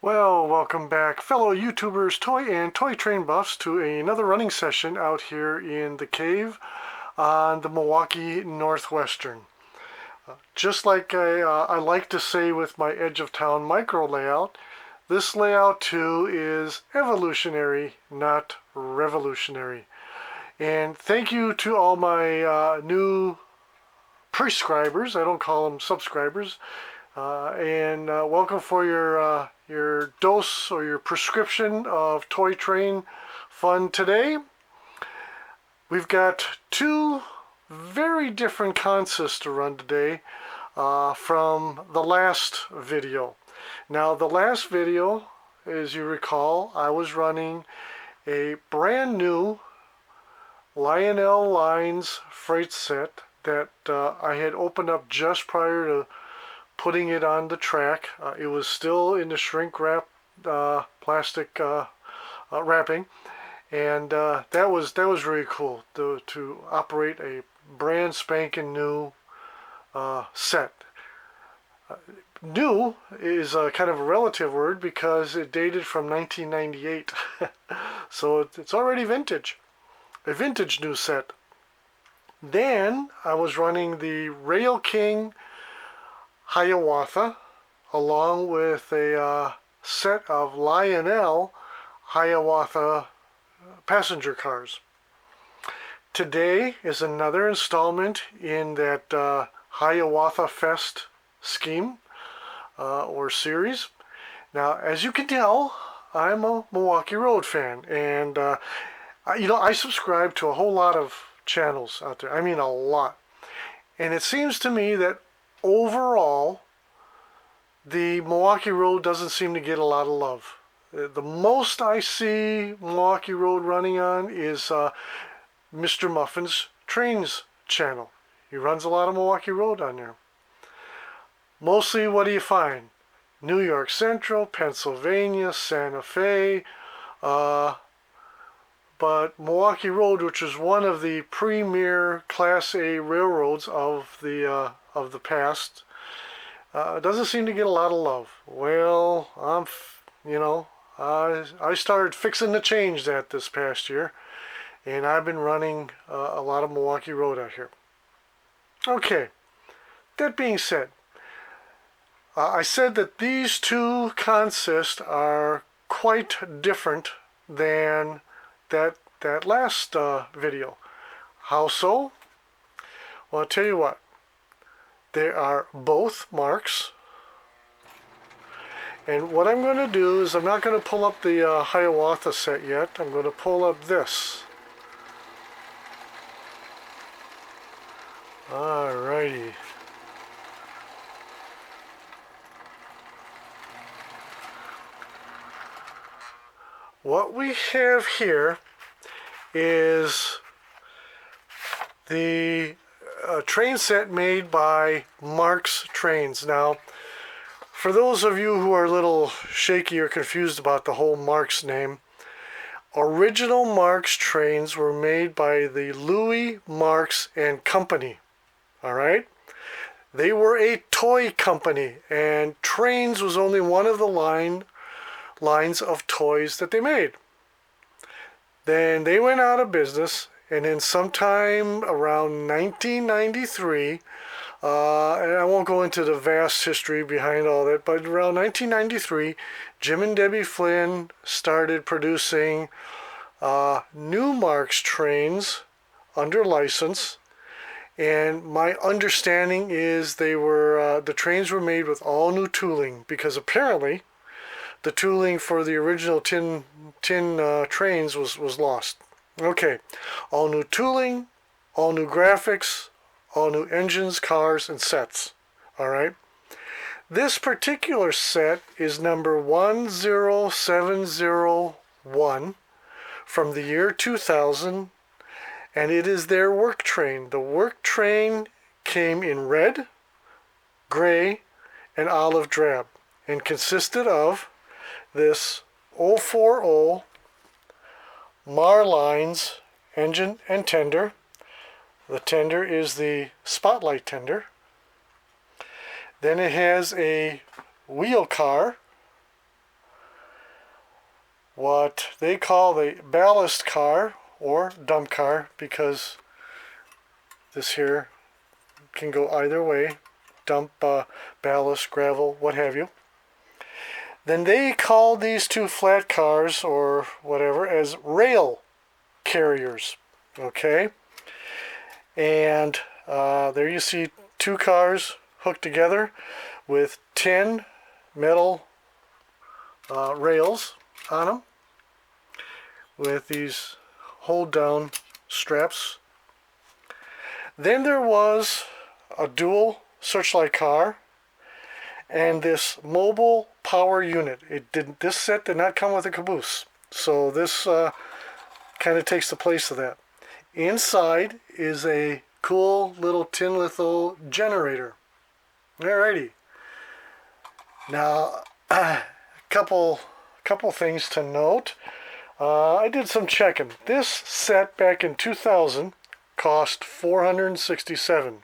Well, welcome back, fellow YouTubers, toy and toy train buffs, to another running session out here in the cave on the Milwaukee Northwestern. Just like I like to say with my edge of town micro layout, this layout too is evolutionary, not revolutionary. And thank you to all my new prescribers. I don't call them subscribers. And welcome for your dose or your prescription of toy train fun today. We've got two very different consists to run today from the last video. Now, the last video, as you recall, I was running a brand new Lionel Lines freight set that I had opened up just prior to putting it on the track. It was still in the shrink wrap plastic wrapping, and that was really cool to operate a brand spanking new set. New is kind of a relative word because it dated from 1998, so it's already vintage, a vintage new set. Then I was running the Rail King Hiawatha, along with a set of Lionel Hiawatha passenger cars. Today is another installment in that Hiawatha Fest scheme or series. Now, as you can tell, I'm a Milwaukee Road fan, and I subscribe to a whole lot of channels out there. I mean, a lot. And it seems to me that overall, the Milwaukee Road doesn't seem to get a lot of love. The most I see Milwaukee Road running on is Mr. Muffin's Trains channel. He runs a lot of Milwaukee Road on there. Mostly, what do you find? New York Central, Pennsylvania, Santa Fe, but Milwaukee Road, which is one of the premier Class A railroads of the past, doesn't seem to get a lot of love. Well, I started fixing to change that this past year, and I've been running a lot of Milwaukee Road out here. Okay, that being said, I said that these two consists are quite different than that last video. How so? Well, I'll tell you what. They are both Marx. And what I'm going to do is I'm not going to pull up the Hiawatha set yet. I'm going to pull up this. Alrighty. What we have here is the train set made by Marx Trains. Now, for those of you who are a little shaky or confused about the whole Marx name, original Marx trains were made by the Louis Marx and Company. All right? They were a toy company, and trains was only one of the lines of toys that they made. Then they went out of business, and then sometime around 1993, and I won't go into the vast history behind all that, but around 1993, Jim and Debbie Flynn started producing new Marx trains under license. And my understanding is the trains were made with all new tooling, because apparently the tooling for the original tin trains was lost. Okay, all new tooling, all new graphics, all new engines, cars, and sets. All right. This particular set is number 10701 from the year 2000, and it is their work train. The work train came in red, gray, and olive drab, and consisted of this 040 Marlines engine and tender. The tender is the spotlight tender. Then it has a wheel car, what they call the ballast car or dump car, because this here can go either way, dump, ballast, gravel, what have you. Then they call these two flat cars or whatever as rail carriers, okay? And there you see two cars hooked together with 10 metal rails on them with these hold down straps. Then there was a dual searchlight car and this mobile power unit. This set did not come with a caboose, so this kind of takes the place of that. Inside is a cool little tin litho generator. Alrighty. Now, a couple things to note. I did some checking. This set back in 2000 cost $467.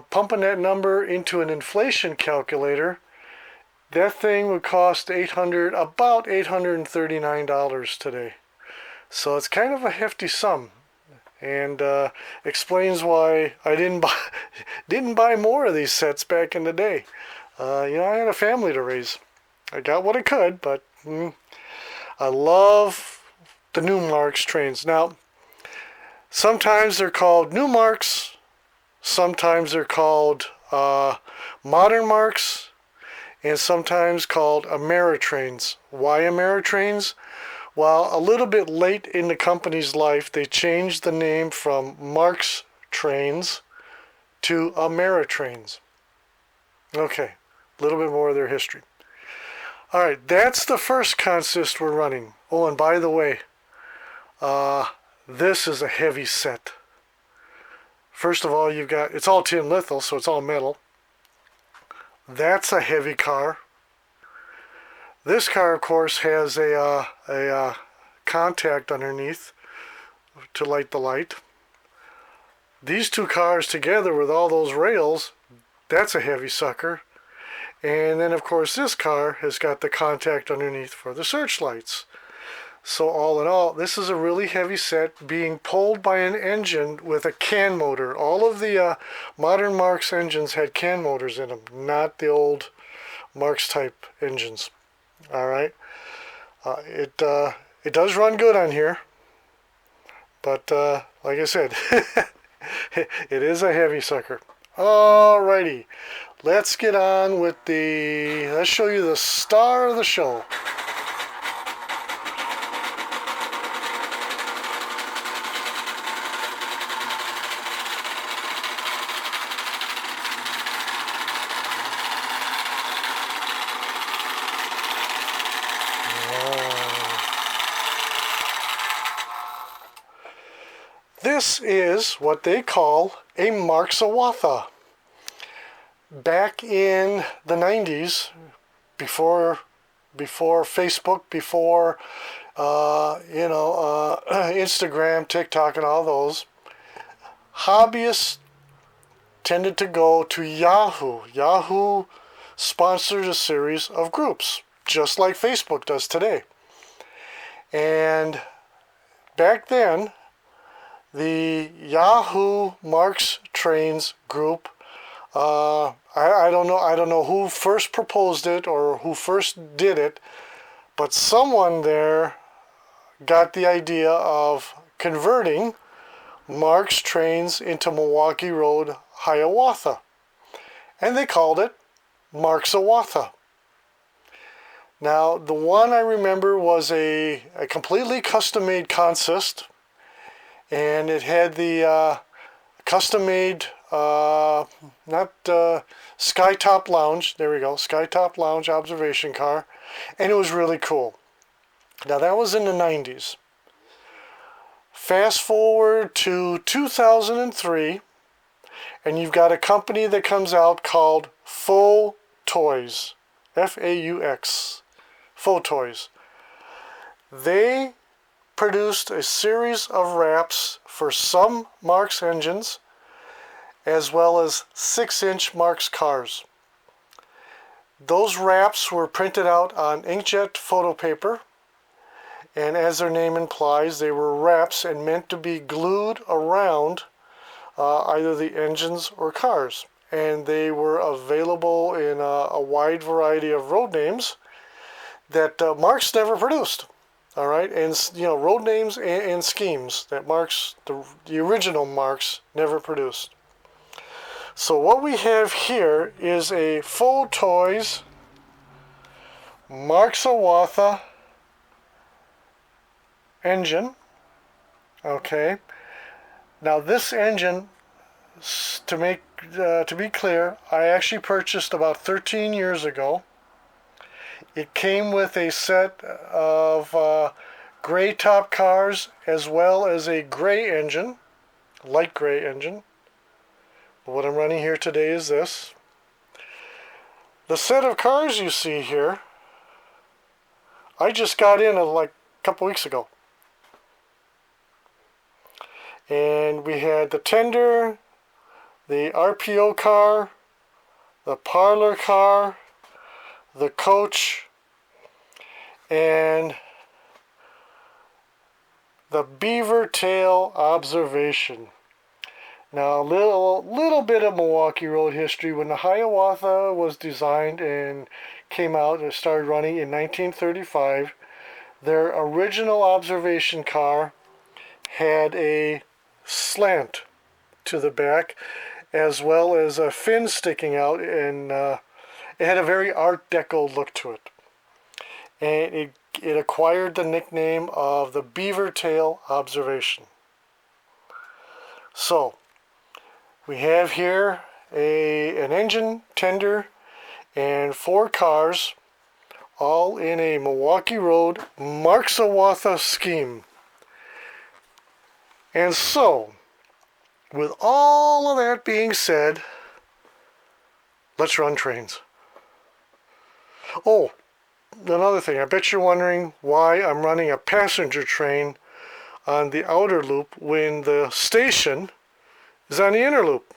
Pumping that number into an inflation calculator, that thing would cost about $839 today. So it's kind of a hefty sum, and explains why I didn't buy more of these sets back in the day. I had a family to raise. I got what I could, but I love the new Marx trains. Now, sometimes they're called new Marx, sometimes they're called modern Marx, and sometimes called Ameritrains. Why Ameritrains? Well, a little bit late in the company's life, they changed the name from Marx Trains to Ameritrains. Okay, a little bit more of their history. All right, that's the first consist we're running. Oh, and by the way, this is a heavy set. First of all, it's all tin litho, so it's all metal. That's a heavy car. This car, of course, has a contact underneath to light the light. These two cars together with all those rails, that's a heavy sucker. And then, of course, this car has got the contact underneath for the searchlights. So all in all, this is a really heavy set being pulled by an engine with a can motor. All of the modern Marx engines had can motors in them, not the old Marx type engines. All right, it does run good on here, but like I said, it is a heavy sucker. Alrighty, let's get on with let's show you the star of the show. This is what they call a Marxawatha. Back in the 90s, before Facebook, before Instagram, TikTok, and all those, hobbyists tended to go to Yahoo. Yahoo sponsors a series of groups, just like Facebook does today. And back then, the Yahoo Marx Trains group, I don't know who first proposed it or who first did it, but someone there got the idea of converting Marx Trains into Milwaukee Road Hiawatha, and they called it Marxawatha. Now, the one I remember was a completely custom-made consist, and it had the custom-made, Skytop Lounge, there we go, Skytop Lounge observation car, and it was really cool. Now, that was in the 90s. Fast forward to 2003, and you've got a company that comes out called Faux Toys, F-A-U-X, Faux Toys. They produced a series of wraps for some Marx engines as well as 6-inch Marx cars. Those wraps were printed out on inkjet photo paper, and as their name implies, they were wraps and meant to be glued around either the engines or cars. And they were available in a wide variety of road names that Marx never produced. All right, and road names and schemes that Marx, the original Marx, never produced. So what we have here is a full toys Marxawatha engine. Okay. Now this engine, to be clear, I actually purchased about 13 years ago. It came with a set of gray top cars as well as a gray engine, light gray engine. What I'm running here today is this. The set of cars you see here, I just got in like a couple weeks ago. And we had the tender, the RPO car, the parlor car, the coach, and the beaver tail observation. Now, a little bit of Milwaukee road history. When the Hiawatha was designed and came out and started running in 1935, their original observation car had a slant to the back as well as a fin sticking out, and it had a very Art Deco look to it. And it acquired the nickname of the beaver tail observation. So, we have here an engine, tender, and 4 cars, all in a Milwaukee Road Marxawatha scheme. And so, with all of that being said, let's run trains. Oh, another thing, I bet you're wondering why I'm running a passenger train on the outer loop when the station is on the inner loop.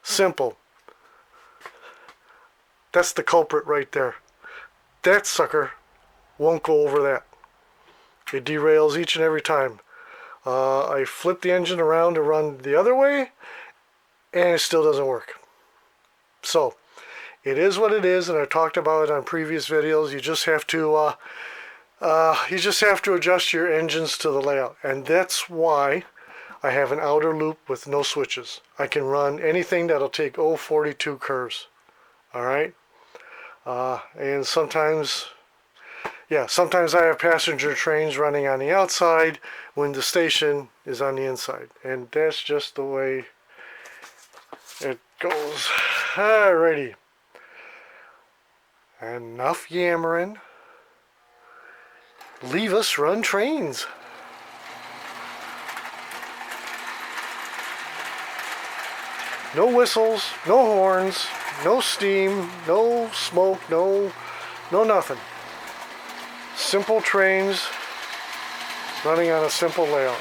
Simple. That's the culprit right there. That sucker won't go over that. It derails each and every time. I flip the engine around to run the other way, and it still doesn't work. So, it is what it is, and I talked about it on previous videos. You just have to adjust your engines to the layout, and that's why I have an outer loop with no switches. I can run anything that'll take 42 curves. All right, and sometimes I have passenger trains running on the outside when the station is on the inside, and that's just the way it goes. Alrighty. Enough yammering. Leave us run trains. No whistles, no horns, no steam, no smoke, no nothing. Simple trains running on a simple layout.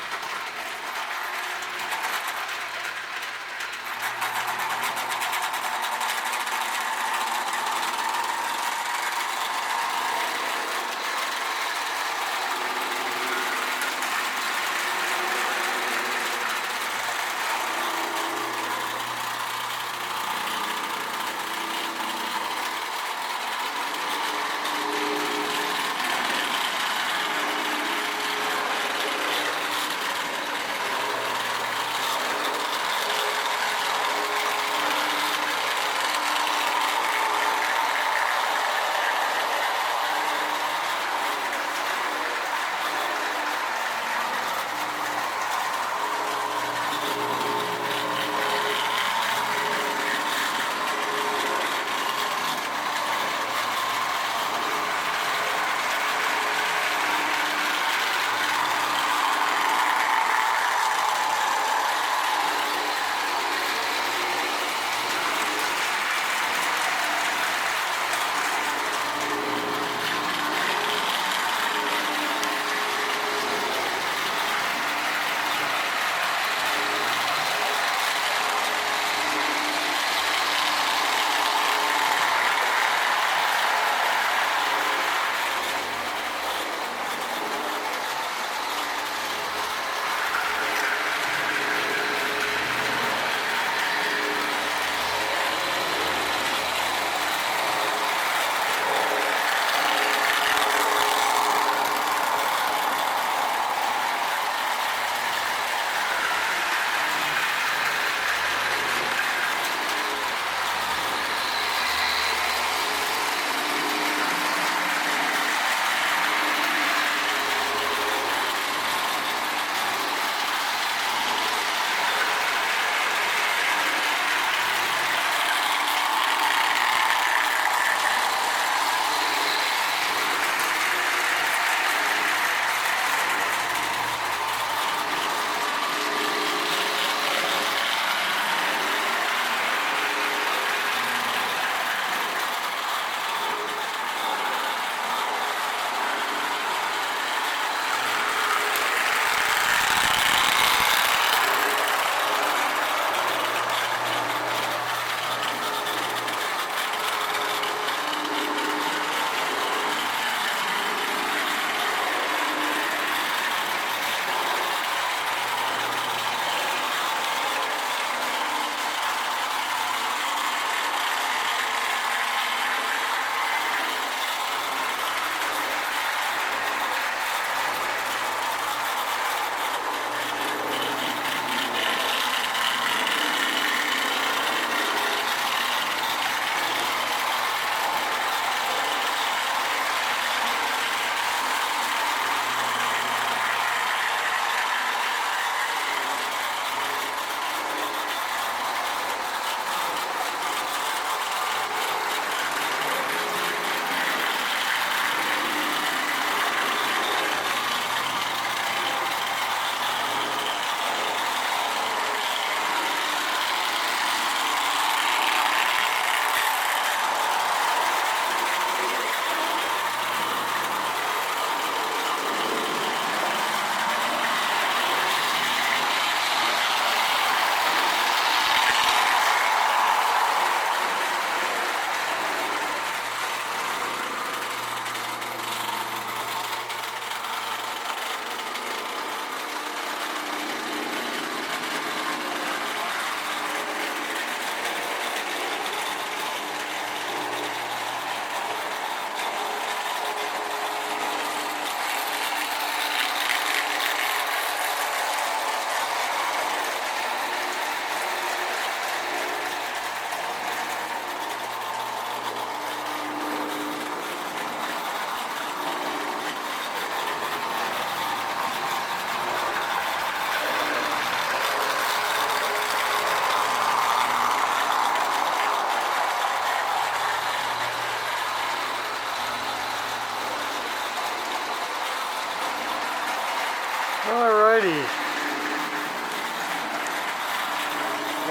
Alrighty.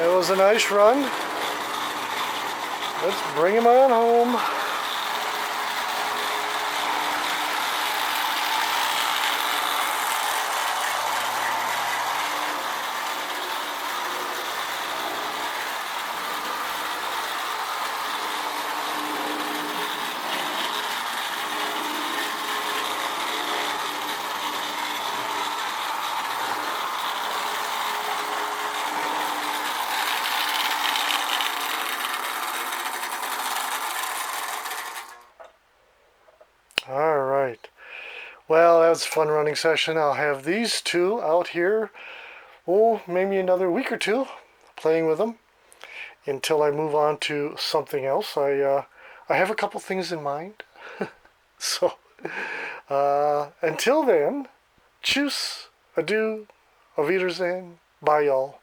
It was a nice run. Let's bring him on home. All right. Well, that was a fun running session. I'll have these two out here, oh, maybe another week or two, playing with them until I move on to something else. I have a couple things in mind. So, until then, tschüss, adieu, auf Wiedersehen, bye y'all.